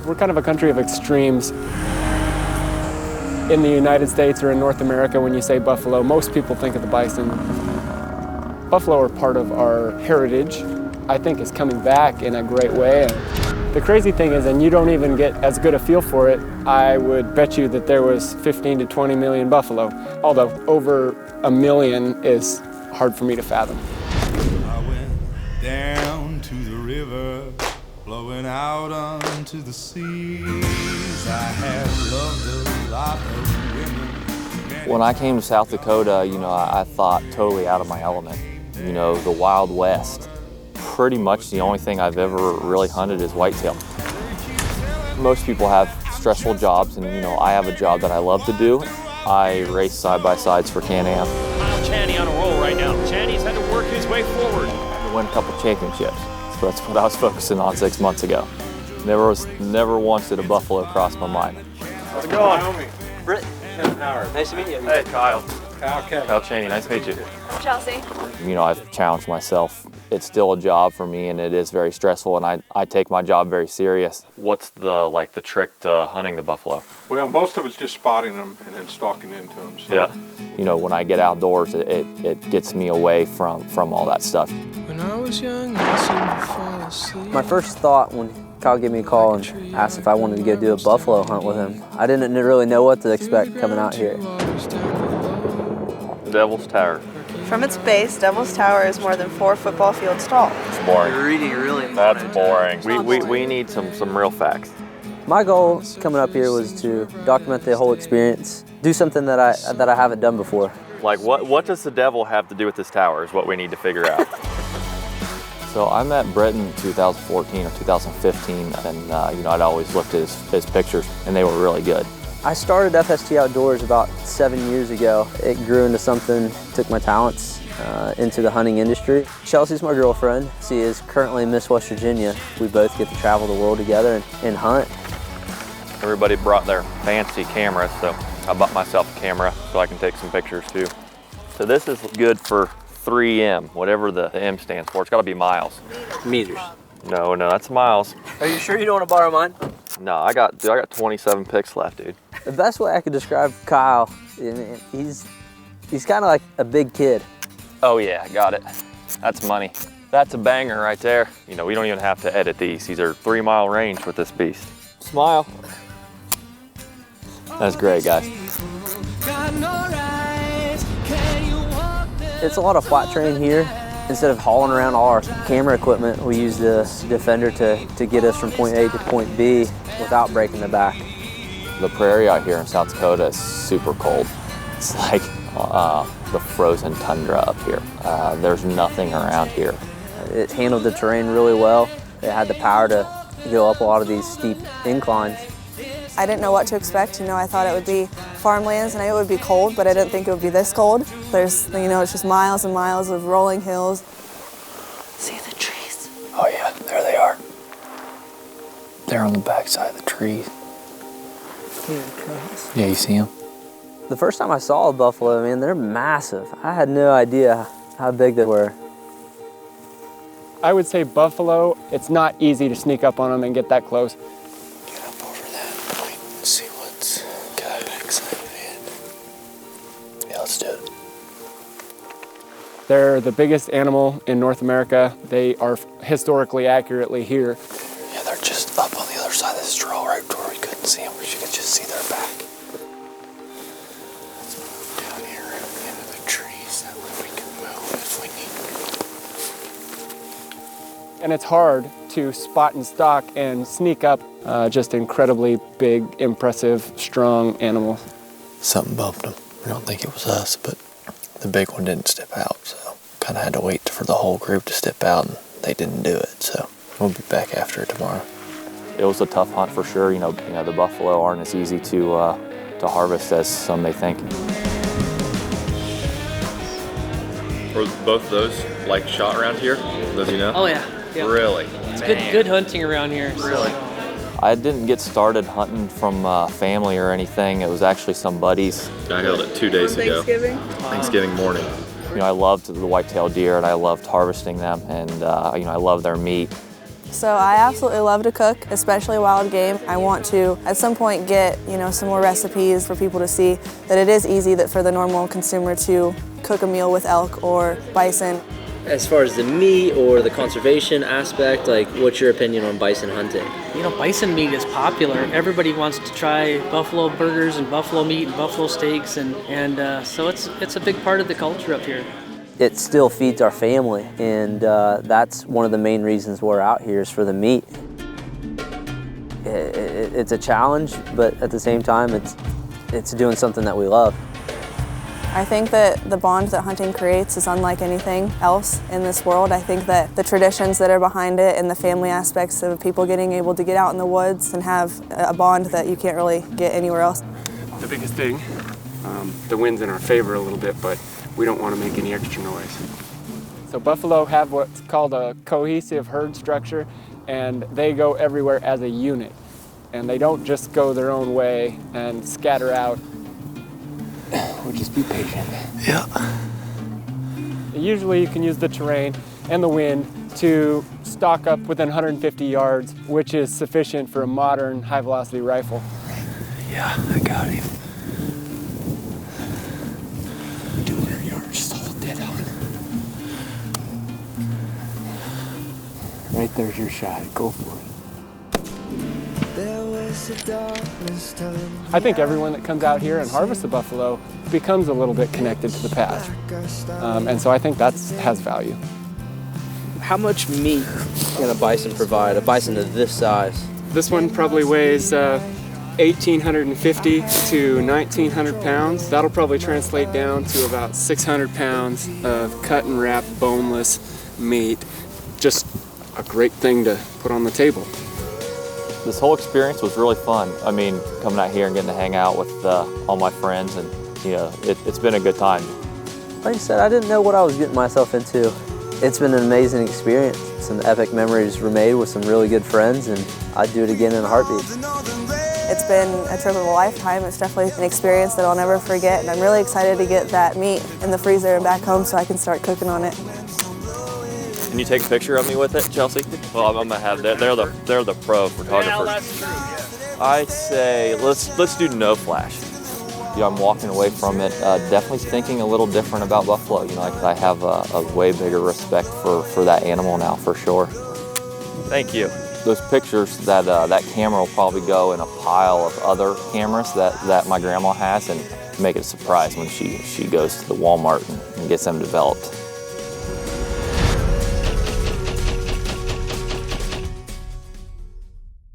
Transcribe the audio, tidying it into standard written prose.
We're kind of a country of extremes. In the United States or in North America, when you say buffalo, most people think of the bison. Buffalo are part of our heritage. I think is coming back in a great way. And the crazy thing is, and you don't even get as good a feel for it, I would bet you that there was 15 to 20 million buffalo, although over 1 million is hard for me to fathom. I went down to the river, flowing out onto the seas. I have loved a lot of women. When I came to South Dakota, I thought totally out of my element. The Wild West. Pretty much the only thing I've ever really hunted is whitetail. Most people have stressful jobs, and I have a job that I love to do. I race side-by-sides for Can-Am. Channy on a roll right now. Channy's had to work his way forward. I win a couple championships. So that's what I was focusing on 6 months ago. Never once did a buffalo cross my mind. How's it going? Britt. Kevin Howard. Nice to meet you. Hey, Kyle. Kyle Chaney, nice to meet you. Chelsea. I've challenged myself. It's still a job for me, and it is very stressful, and I take my job very serious. What's the trick to hunting the buffalo? Well, most of it's just spotting them and then stalking into them. So. Yeah. When I get outdoors, it gets me away from all that stuff. When I was young, I seemed to fall asleep. My first thought when Kyle gave me a call and asked if I wanted to go do a buffalo hunt with him, I didn't really know what to expect coming out here. Devil's Tower. From its base, Devil's Tower is more than 4 football fields tall. It's boring. You're reading really. That's boring. We need some real facts. My goal coming up here was to document the whole experience, do something that I haven't done before. Like what does the devil have to do with this tower is what we need to figure out. So I met Brett in 2014 or 2015, and I'd always looked at his pictures, and they were really good. I started FST Outdoors about 7 years ago. It grew into something, took my talents into the hunting industry. Chelsea's my girlfriend. She is currently Miss West Virginia. We both get to travel the world together and hunt. Everybody brought their fancy cameras, so I bought myself a camera so I can take some pictures too. So this is good for 3M, whatever the M stands for. It's gotta be miles. Meters. No, that's miles. Are you sure you don't want to borrow mine? No, I got 27 pics left, dude. The best way I could describe Kyle, he's kind of like a big kid. Oh yeah, got it. That's money. That's a banger right there. We don't even have to edit these. These are 3-mile range with this beast. Smile. That's great, guys. It's a lot of flat terrain here. Instead of hauling around all our camera equipment, we use the Defender to get us from point A to point B without breaking the back. The prairie out here in South Dakota is super cold. It's like the frozen tundra up here. There's nothing around here. It handled the terrain really well. It had the power to go up a lot of these steep inclines. I didn't know what to expect. I thought it would be farmlands and I knew it would be cold, but I didn't think it would be this cold. There's, it's just miles and miles of rolling hills. See the trees? Oh yeah, there they are. They're on the backside of the trees. Yeah, you see them? The first time I saw a buffalo, they're massive. I had no idea how big they were. I would say buffalo, it's not easy to sneak up on them and get that close. Get up over that point and see what's got backside of it. Yeah, let's do it. They're the biggest animal in North America. They are historically accurately here. Yeah, they're just up on the other side of this draw right where we couldn't see them. We could just see their back. Down here into the trees, that way we can move if we need. And it's hard to spot and stalk and sneak up just incredibly big, impressive, strong animals. Something bumped them. I don't think it was us, but the big one didn't step out, so kind of had to wait for the whole group to step out, and they didn't do it, so we'll be back after it tomorrow. It was a tough hunt for sure. The buffalo aren't as easy to harvest as some may think. Were both those shot around here? Those Oh yeah. Yep. Really? It's good hunting around here. Really? I didn't get started hunting from family or anything. It was actually some buddies. I held it 2 days ago. Thanksgiving morning. I loved the white-tailed deer and I loved harvesting them, and I love their meat. So I absolutely love to cook, especially wild game. I want to, at some point, get some more recipes for people to see that it is easy that for the normal consumer to cook a meal with elk or bison. As far as the meat or the conservation aspect, like, what's your opinion on bison hunting? Bison meat is popular. Everybody wants to try buffalo burgers and buffalo meat and buffalo steaks, and so it's a big part of the culture up here. It still feeds our family, and that's one of the main reasons we're out here is for the meat. It's a challenge, but at the same time, it's doing something that we love. I think that the bond that hunting creates is unlike anything else in this world. I think that the traditions that are behind it and the family aspects of people getting able to get out in the woods and have a bond that you can't really get anywhere else. The biggest thing, the wind's in our favor a little bit, but we don't want to make any extra noise. So buffalo have what's called a cohesive herd structure, and they go everywhere as a unit. And they don't just go their own way and scatter out. We'll just be patient. Yeah. Usually you can use the terrain and the wind to stalk up within 150 yards, which is sufficient for a modern high-velocity rifle. Yeah, I got him. 200 yards, just hold dead on. Right there's your shot. Go for it. I think everyone that comes out here and harvests a buffalo becomes a little bit connected to the past. And so I think that has value. How much meat can a bison provide, a bison of this size? This one probably weighs 1,850 to 1,900 pounds. That'll probably translate down to about 600 pounds of cut and wrap, boneless meat. Just a great thing to put on the table. This whole experience was really fun. I mean, coming out here and getting to hang out with all my friends, and it's been a good time. Like I said, I didn't know what I was getting myself into. It's been an amazing experience. Some epic memories were made with some really good friends, and I'd do it again in a heartbeat. It's been a trip of a lifetime. It's definitely an experience that I'll never forget, and I'm really excited to get that meat in the freezer and back home so I can start cooking on it. Can you take a picture of me with it, Chelsea? Well, I'm gonna have that. They're the pro photographers. Yeah, that's true. I say let's do no flash. I'm walking away from it definitely thinking a little different about buffalo. I have a way bigger respect for that animal now, for sure. Thank you. Those pictures, that camera will probably go in a pile of other cameras that my grandma has, and make it a surprise when she goes to the Walmart and gets them developed.